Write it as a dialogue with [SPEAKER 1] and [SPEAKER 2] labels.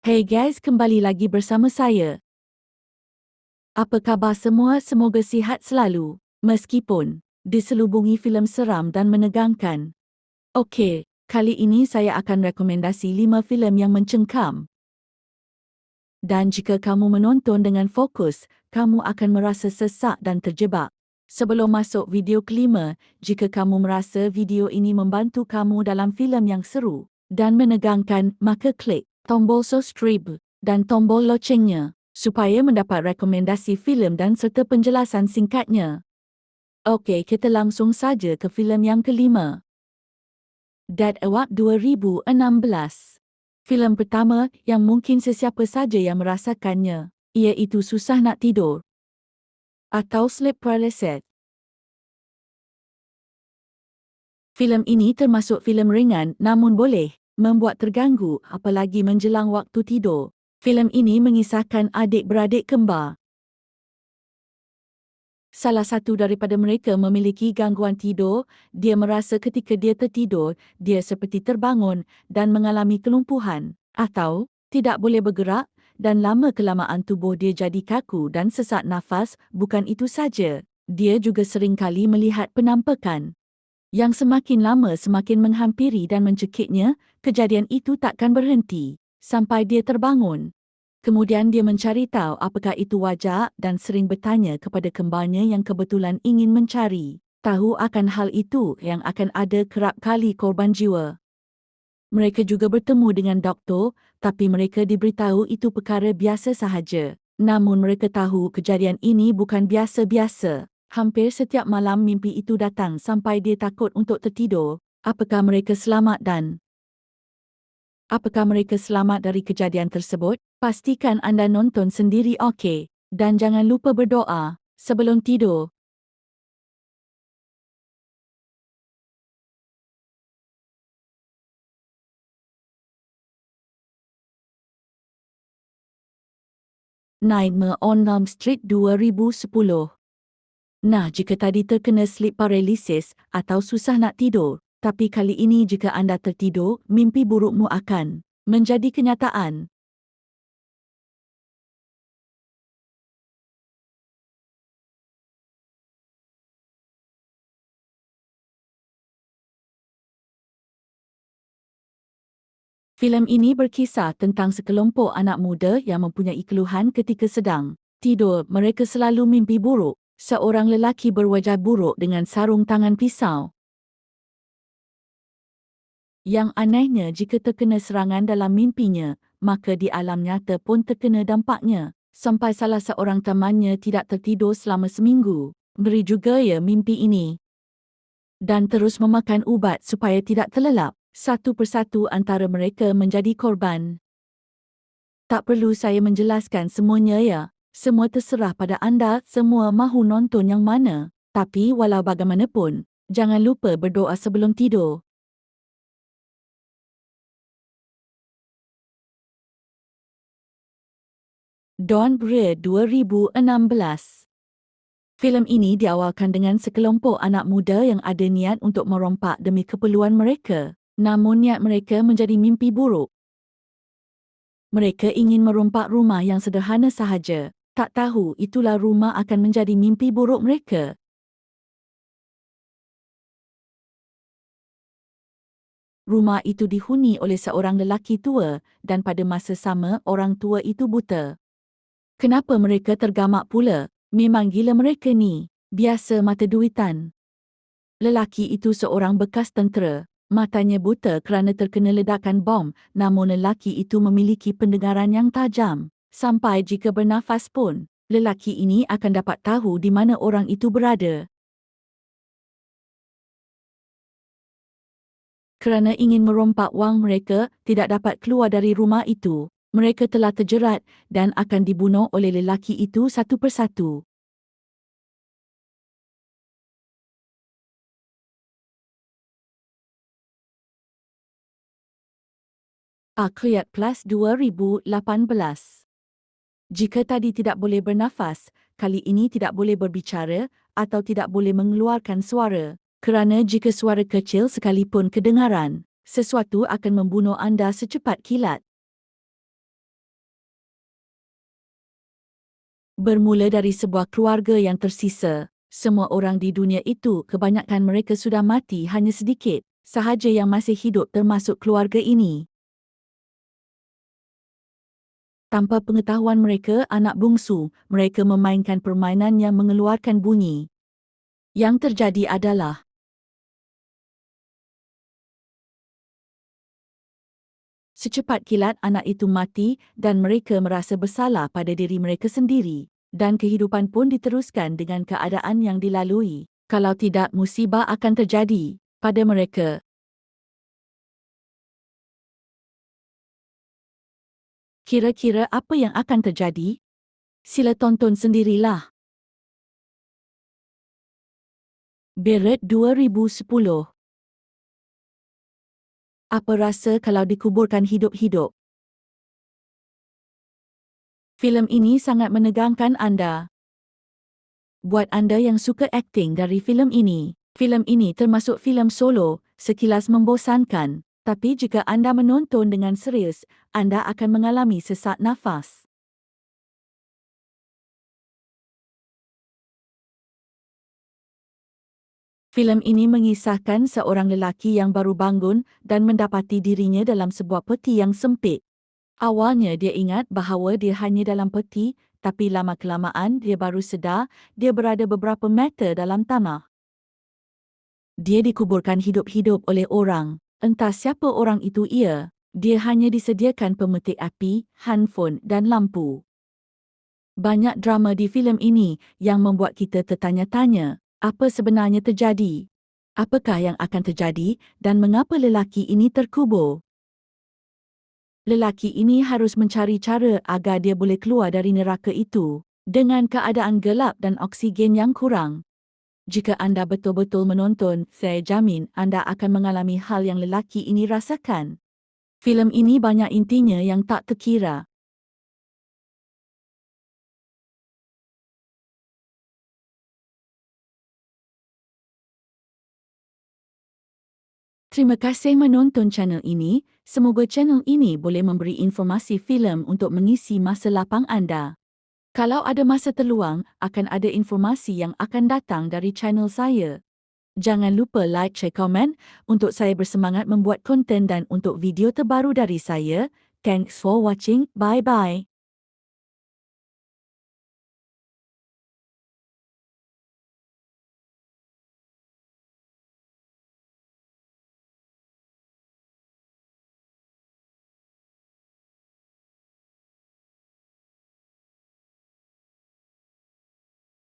[SPEAKER 1] Hey guys, kembali lagi bersama saya. Apa khabar semua? Semoga sihat selalu. Meskipun diselubungi filem seram dan menegangkan. Okey, kali ini saya akan rekomendasi 5 filem yang mencengkam. Dan jika kamu menonton dengan fokus, kamu akan merasa sesak dan terjebak. Sebelum masuk video kelima, jika kamu merasa video ini membantu kamu dalam filem yang seru dan menegangkan, maka klik tombol subscribe dan tombol locengnya supaya mendapat rekomendasi filem dan serta penjelasan singkatnya. Okey, kita langsung saja ke filem yang kelima. Dead Award 2016. Filem pertama yang mungkin sesiapa saja yang merasakannya, iaitu susah nak tidur atau sleep paralysis. Filem ini termasuk filem ringan namun boleh membuat terganggu apalagi menjelang waktu tidur. Filem ini mengisahkan adik-beradik kembar. Salah satu daripada mereka memiliki gangguan tidur. Dia merasa ketika dia tertidur, dia seperti terbangun dan mengalami kelumpuhan atau tidak boleh bergerak, dan lama-kelamaan tubuh dia jadi kaku dan sesak nafas. Bukan itu saja, dia juga seringkali melihat penampakan yang semakin lama semakin menghampiri dan mencekiknya. Kejadian itu takkan berhenti sampai dia terbangun. Kemudian dia mencari tahu apakah itu wajar dan sering bertanya kepada kembarnya yang kebetulan ingin mencari tahu akan hal itu yang akan ada kerap kali korban jiwa. Mereka juga bertemu dengan doktor, tapi mereka diberitahu itu perkara biasa sahaja. Namun mereka tahu kejadian ini bukan biasa-biasa. Hampir setiap malam mimpi itu datang sampai dia takut untuk tertidur. Apakah mereka selamat dari kejadian tersebut? Pastikan anda nonton sendiri, okey? Dan jangan lupa berdoa sebelum tidur. Nightmare on Elm Street 2010. Nah, jika tadi terkena sleep paralysis atau susah nak tidur, tapi kali ini jika anda tertidur, mimpi burukmu akan menjadi kenyataan. Filem ini berkisah tentang sekelompok anak muda yang mempunyai keluhan ketika sedang tidur. Mereka selalu mimpi buruk. Seorang lelaki berwajah buruk dengan sarung tangan pisau. Yang anehnya, jika terkena serangan dalam mimpinya, maka di alam nyata pun terkena dampaknya. Sampai salah seorang temannya tidak tertidur selama seminggu. Ngeri juga ya mimpi ini. Dan terus memakan ubat supaya tidak terlelap. Satu persatu antara mereka menjadi korban. Tak perlu saya menjelaskan semuanya ya. Semua terserah pada anda semua mahu nonton yang mana. Tapi walau bagaimanapun, jangan lupa berdoa sebelum tidur. Dawn Breed 2016. Filem ini diawalkan dengan sekelompok anak muda yang ada niat untuk merompak demi keperluan mereka. Namun niat mereka menjadi mimpi buruk. Mereka ingin merompak rumah yang sederhana sahaja. Tak tahu itulah rumah akan menjadi mimpi buruk mereka. Rumah itu dihuni oleh seorang lelaki tua dan pada masa sama orang tua itu buta. Kenapa mereka tergamak pula? Memang gila mereka ni. Biasa mata duitan. Lelaki itu seorang bekas tentera. Matanya buta kerana terkena ledakan bom, namun lelaki itu memiliki pendengaran yang tajam. Sampai jika bernafas pun, lelaki ini akan dapat tahu di mana orang itu berada. Kerana ingin merompak wang mereka tidak dapat keluar dari rumah itu. Mereka telah terjerat dan akan dibunuh oleh lelaki itu satu persatu. Akhirat Plus 2018. Jika tadi tidak boleh bernafas, kali ini tidak boleh berbicara atau tidak boleh mengeluarkan suara. Kerana jika suara kecil sekalipun kedengaran, sesuatu akan membunuh anda secepat kilat. Bermula dari sebuah keluarga yang tersisa, semua orang di dunia itu kebanyakan mereka sudah mati, hanya sedikit sahaja yang masih hidup termasuk keluarga ini. Tanpa pengetahuan mereka, anak bungsu, mereka memainkan permainan yang mengeluarkan bunyi. Yang terjadi adalah secepat kilat anak itu mati dan mereka merasa bersalah pada diri mereka sendiri. Dan kehidupan pun diteruskan dengan keadaan yang dilalui. Kalau tidak, musibah akan terjadi pada mereka. Kira-kira apa yang akan terjadi? Sila tonton sendirilah. Beret 2010. Apa rasa kalau dikuburkan hidup-hidup? Filem ini sangat menegangkan anda. Buat anda yang suka akting dari filem ini termasuk filem solo, sekilas membosankan. Tapi jika anda menonton dengan serius, anda akan mengalami sesak nafas. Filem ini mengisahkan seorang lelaki yang baru bangun dan mendapati dirinya dalam sebuah peti yang sempit. Awalnya dia ingat bahawa dia hanya dalam peti, tapi lama-kelamaan dia baru sedar dia berada beberapa meter dalam tanah. Dia dikuburkan hidup-hidup oleh orang. Entah siapa orang itu ia. Dia hanya disediakan pemetik api, handphone dan lampu. Banyak drama di filem ini yang membuat kita tertanya-tanya, apa sebenarnya terjadi? Apakah yang akan terjadi dan mengapa lelaki ini terkubur? Lelaki ini harus mencari cara agar dia boleh keluar dari neraka itu dengan keadaan gelap dan oksigen yang kurang. Jika anda betul-betul menonton, saya jamin anda akan mengalami hal yang lelaki ini rasakan. Filem ini banyak intinya yang tak terkira. Terima kasih menonton channel ini. Semoga channel ini boleh memberi informasi filem untuk mengisi masa lapang anda. Kalau ada masa terluang, akan ada informasi yang akan datang dari channel saya. Jangan lupa like, share, komen untuk saya bersemangat membuat konten dan untuk video terbaru dari saya. Thanks for watching. Bye-bye.